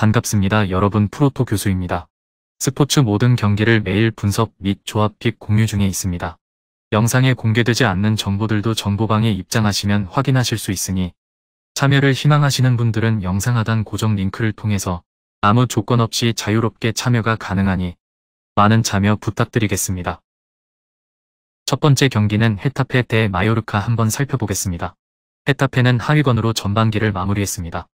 반갑습니다. 여러분, 프로토 교수입니다. 스포츠 모든 경기를 매일 분석 및 조합 픽 공유 중에 있습니다. 영상에 공개되지 않는 정보들도 정보방에 입장하시면 확인하실 수 있으니 참여를 희망하시는 분들은 영상 하단 고정 링크를 통해서 아무 조건 없이 자유롭게 참여가 가능하니 많은 참여 부탁드리겠습니다. 첫 번째 경기는 헤타페 대 마요르카 한번 살펴보겠습니다. 헤타페는 하위권으로 전반기를 마무리했습니다.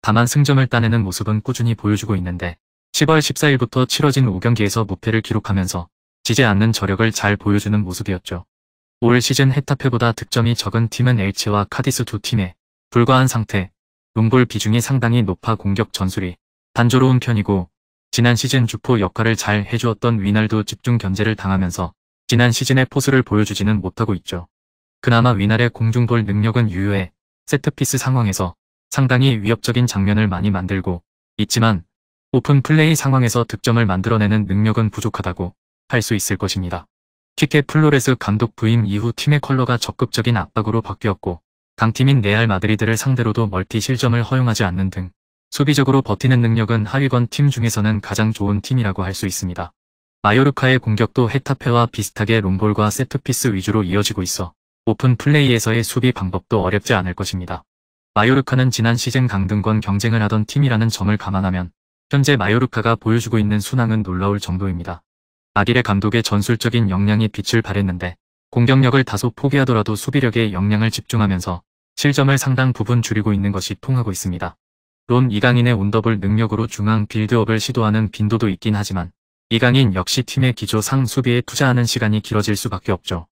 다만 승점을 따내는 모습은 꾸준히 보여주고 있는데 10월 14일부터 치러진 5경기에서 무패를 기록하면서 지지 않는 저력을 잘 보여주는 모습이었죠. 올 시즌 헤타페보다 득점이 적은 팀은 엘체와 카디스 두 팀에 불과한 상태, 롱볼 비중이 상당히 높아 공격 전술이 단조로운 편이고 지난 시즌 주포 역할을 잘 해주었던 위날도 집중 견제를 당하면서 지난 시즌의 포스를 보여주지는 못하고 있죠. 그나마 위날의 공중볼 능력은 유효해 세트피스 상황에서 상당히 위협적인 장면을 많이 만들고 있지만 오픈 플레이 상황에서 득점을 만들어내는 능력은 부족하다고 할 수 있을 것입니다. 키케 플로레스 감독 부임 이후 팀의 컬러가 적극적인 압박으로 바뀌었고 강팀인 레알 마드리드를 상대로도 멀티 실점을 허용하지 않는 등 수비적으로 버티는 능력은 하위권 팀 중에서는 가장 좋은 팀이라고 할 수 있습니다. 마요르카의 공격도 헤타페와 비슷하게 롱볼과 세트피스 위주로 이어지고 있어 오픈 플레이에서의 수비 방법도 어렵지 않을 것입니다. 마요르카는 지난 시즌 강등권 경쟁을 하던 팀이라는 점을 감안하면 현재 마요르카가 보여주고 있는 순항은 놀라울 정도입니다. 아기레 감독의 전술적인 역량이 빛을 발했는데 공격력을 다소 포기하더라도 수비력에 역량을 집중하면서 실점을 상당 부분 줄이고 있는 것이 통하고 있습니다. 론 이강인의 온더블 능력으로 중앙 빌드업을 시도하는 빈도도 있긴 하지만 이강인 역시 팀의 기조상 수비에 투자하는 시간이 길어질 수밖에 없죠.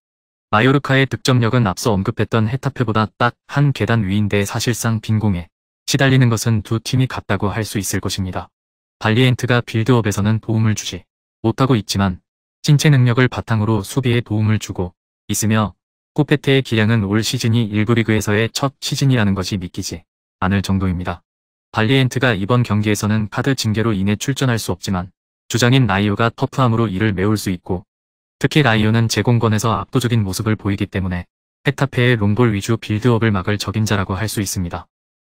마요르카의 득점력은 앞서 언급했던 헤타페보다 딱 한 계단 위인데 사실상 빈공에 시달리는 것은 두 팀이 같다고 할 수 있을 것입니다. 발리엔트가 빌드업에서는 도움을 주지 못하고 있지만 신체 능력을 바탕으로 수비에 도움을 주고 있으며 코페테의 기량은 올 시즌이 1부 리그에서의 첫 시즌이라는 것이 믿기지 않을 정도입니다. 발리엔트가 이번 경기에서는 카드 징계로 인해 출전할 수 없지만 주장인 라이오가 터프함으로 이를 메울 수 있고 특히 라이오는 제공권에서 압도적인 모습을 보이기 때문에 헤타페의 롱볼 위주 빌드업을 막을 적임자라고 할 수 있습니다.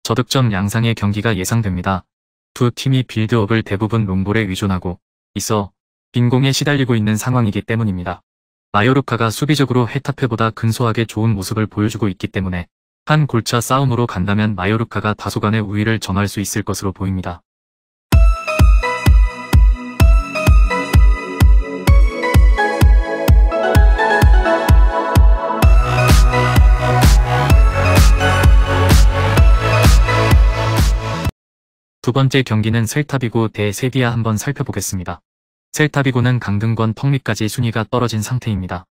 저득점 양상의 경기가 예상됩니다. 두 팀이 빌드업을 대부분 롱볼에 의존하고 있어 빈공에 시달리고 있는 상황이기 때문입니다. 마요르카가 수비적으로 헤타페보다 근소하게 좋은 모습을 보여주고 있기 때문에 한 골차 싸움으로 간다면 마요르카가 다소간의 우위를 점할 수 있을 것으로 보입니다. 두 번째 경기는 셀타비고 대 세비야 한번 살펴보겠습니다. 셀타비고는 강등권 턱밑까지 순위가 떨어진 상태입니다.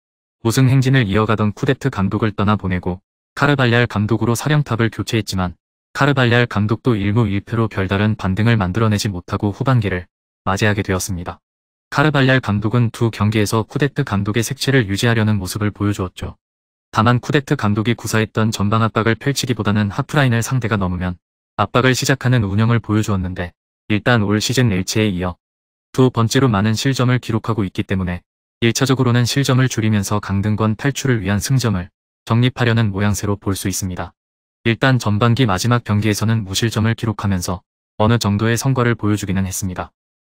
우승 행진을 이어가던 쿠데트 감독을 떠나보내고 카르발얄 감독으로 사령탑을 교체했지만 카르발얄 감독도 1무 1패로 별다른 반등을 만들어내지 못하고 후반기를 맞이하게 되었습니다. 카르발얄 감독은 두 경기에서 쿠데트 감독의 색채를 유지하려는 모습을 보여주었죠. 다만 쿠데트 감독이 구사했던 전방 압박을 펼치기보다는 하프라인을 상대가 넘으면 압박을 시작하는 운영을 보여주었는데 일단 올 시즌 엘체에 이어 두 번째로 많은 실점을 기록하고 있기 때문에 1차적으로는 실점을 줄이면서 강등권 탈출을 위한 승점을 정립하려는 모양새로 볼 수 있습니다. 일단 전반기 마지막 경기에서는 무실점을 기록하면서 어느 정도의 성과를 보여주기는 했습니다.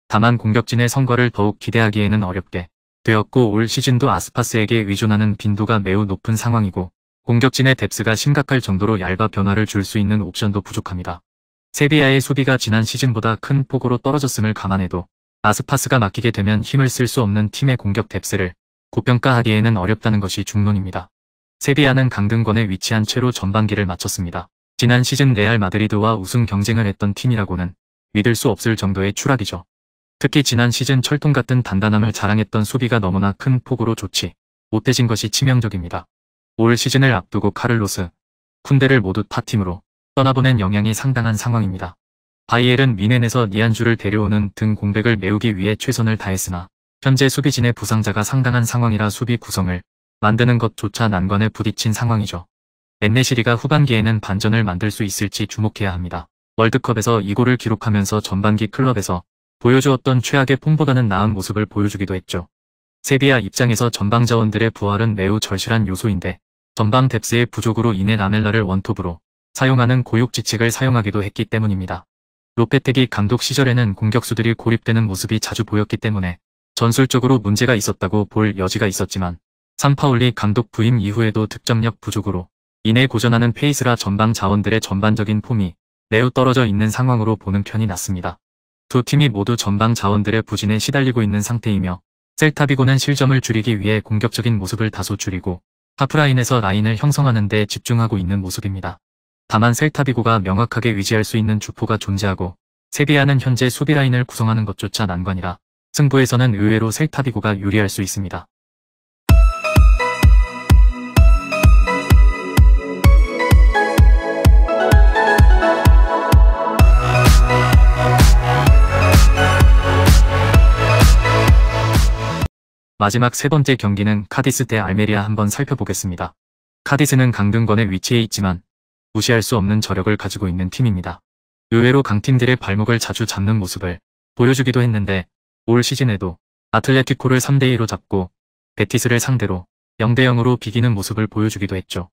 다만 공격진의 성과를 더욱 기대하기에는 어렵게 되었고 올 시즌도 아스파스에게 의존하는 빈도가 매우 높은 상황이고 공격진의 뎁스가 심각할 정도로 얇아 변화를 줄 수 있는 옵션도 부족합니다. 세비야의 수비가 지난 시즌보다 큰 폭으로 떨어졌음을 감안해도 아스파스가 맡기게 되면 힘을 쓸 수 없는 팀의 공격 뎁스를 고평가하기에는 어렵다는 것이 중론입니다. 세비야는 강등권에 위치한 채로 전반기를 마쳤습니다. 지난 시즌 레알 마드리드와 우승 경쟁을 했던 팀이라고는 믿을 수 없을 정도의 추락이죠. 특히 지난 시즌 철통 같은 단단함을 자랑했던 수비가 너무나 큰 폭으로 좋지 못해진 것이 치명적입니다. 올 시즌을 앞두고 카를로스, 쿤데를 모두 타팀으로 떠나보낸 영향이 상당한 상황입니다. 바이엘은 미넨에서 니안주를 데려오는 등 공백을 메우기 위해 최선을 다했으나 현재 수비진의 부상자가 상당한 상황이라 수비 구성을 만드는 것조차 난관에 부딪힌 상황이죠. 엔네시리가 후반기에는 반전을 만들 수 있을지 주목해야 합니다. 월드컵에서 2골을 기록하면서 전반기 클럽에서 보여주었던 최악의 폼보다는 나은 모습을 보여주기도 했죠. 세비야 입장에서 전방 자원들의 부활은 매우 절실한 요소인데 전방 뎁스의 부족으로 인해 라멜라를 원톱으로 사용하는 고육지책을 사용하기도 했기 때문입니다. 로페테기 감독 시절에는 공격수들이 고립되는 모습이 자주 보였기 때문에 전술적으로 문제가 있었다고 볼 여지가 있었지만 산파울리 감독 부임 이후에도 득점력 부족으로 이내 고전하는 페이스라 전방 자원들의 전반적인 폼이 매우 떨어져 있는 상황으로 보는 편이 낫습니다. 두 팀이 모두 전방 자원들의 부진에 시달리고 있는 상태이며 셀타비고는 실점을 줄이기 위해 공격적인 모습을 다소 줄이고 하프라인에서 라인을 형성하는 데 집중하고 있는 모습입니다. 다만 셀타비고가 명확하게 의지할 수 있는 주포가 존재하고 세비야는 현재 수비라인을 구성하는 것조차 난관이라 승부에서는 의외로 셀타비고가 유리할 수 있습니다. 마지막 세 번째 경기는 카디스 대 알메리아 한번 살펴보겠습니다. 카디스는 강등권에 위치해 있지만 무시할 수 없는 저력을 가지고 있는 팀입니다. 의외로 강팀들의 발목을 자주 잡는 모습을 보여주기도 했는데 올 시즌에도 아틀레티코를 3대2로 잡고 베티스를 상대로 0대0으로 비기는 모습을 보여주기도 했죠.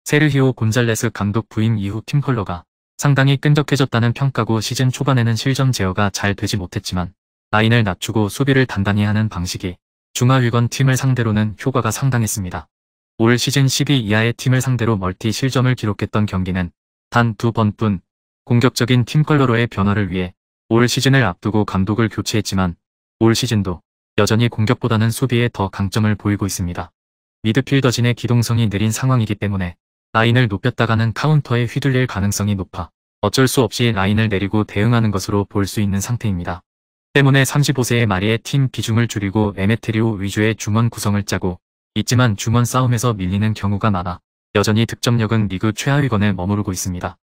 세르히오 곤잘레스 감독 부임 이후 팀 컬러가 상당히 끈적해졌다는 평가고 시즌 초반에는 실점 제어가 잘 되지 못했지만 라인을 낮추고 수비를 단단히 하는 방식이 중하위권 팀을 상대로는 효과가 상당했습니다. 올 시즌 10위 이하의 팀을 상대로 멀티 실점을 기록했던 경기는 단 2번뿐. 공격적인 팀 컬러로의 변화를 위해 올 시즌을 앞두고 감독을 교체했지만 올 시즌도 여전히 공격보다는 수비에 더 강점을 보이고 있습니다. 미드필더진의 기동성이 느린 상황이기 때문에 라인을 높였다가는 카운터에 휘둘릴 가능성이 높아 어쩔 수 없이 라인을 내리고 대응하는 것으로 볼 수 있는 상태입니다. 때문에 35세의 마리의 팀 비중을 줄이고 에메테리오 위주의 중원 구성을 짜고 있지만 중원 싸움에서 밀리는 경우가 많아 여전히 득점력은 리그 최하위권에 머무르고 있습니다.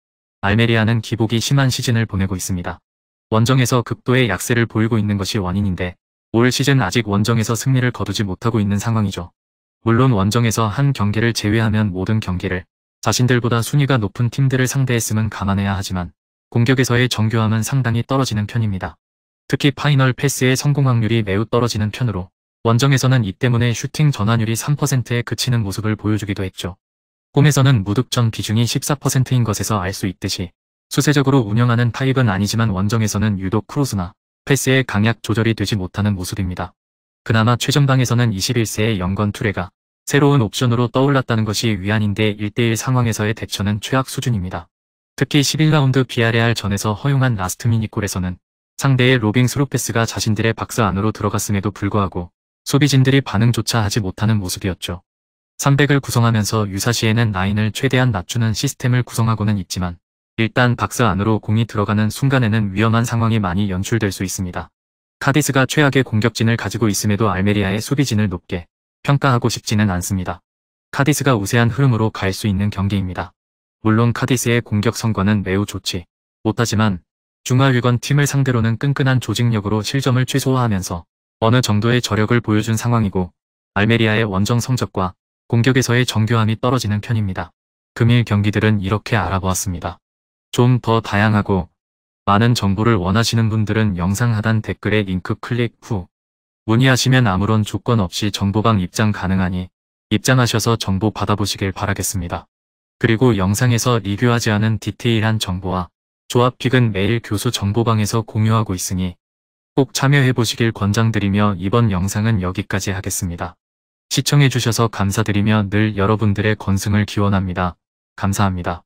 알메리아는 기복이 심한 시즌을 보내고 있습니다. 원정에서 극도의 약세를 보이고 있는 것이 원인인데 올 시즌 아직 원정에서 승리를 거두지 못하고 있는 상황이죠. 물론 원정에서 한 경기를 제외하면 모든 경기를 자신들보다 순위가 높은 팀들을 상대했음은 감안해야 하지만 공격에서의 정교함은 상당히 떨어지는 편입니다. 특히 파이널 패스의 성공 확률이 매우 떨어지는 편으로 원정에서는 이 때문에 슈팅 전환율이 3%에 그치는 모습을 보여주기도 했죠. 홈에서는 무득점 비중이 14%인 것에서 알 수 있듯이 수세적으로 운영하는 타입은 아니지만 원정에서는 유독 크로스나 패스의 강약 조절이 되지 못하는 모습입니다. 그나마 최전방에서는 21세의 영건 투레가 새로운 옵션으로 떠올랐다는 것이 위안인데 1대1 상황에서의 대처는 최악 수준입니다. 특히 11라운드 비아레알 전에서 허용한 라스트 미니골에서는 상대의 로빙 스루 패스가 자신들의 박스 안으로 들어갔음에도 불구하고 수비진들이 반응조차 하지 못하는 모습이었죠. 300을 구성하면서 유사시에는 라인을 최대한 낮추는 시스템을 구성하고는 있지만 일단 박스 안으로 공이 들어가는 순간에는 위험한 상황이 많이 연출될 수 있습니다. 카디스가 최악의 공격진을 가지고 있음에도 알메리아의 수비진을 높게 평가하고 싶지는 않습니다. 카디스가 우세한 흐름으로 갈 수 있는 경기입니다. 물론 카디스의 공격 성과는 매우 좋지 못하지만 중하위권 팀을 상대로는 끈끈한 조직력으로 실점을 최소화하면서 어느 정도의 저력을 보여준 상황이고 알메리아의 원정 성적과 공격에서의 정교함이 떨어지는 편입니다. 금일 경기들은 이렇게 알아보았습니다. 좀 더 다양하고 많은 정보를 원하시는 분들은 영상 하단 댓글에 링크 클릭 후 문의하시면 아무런 조건 없이 정보방 입장 가능하니 입장하셔서 정보 받아보시길 바라겠습니다. 그리고 영상에서 리뷰하지 않은 디테일한 정보와 조합픽은 매일 교수 정보방에서 공유하고 있으니 꼭 참여해보시길 권장드리며 이번 영상은 여기까지 하겠습니다. 시청해주셔서 감사드리며 늘 여러분들의 건승을 기원합니다. 감사합니다.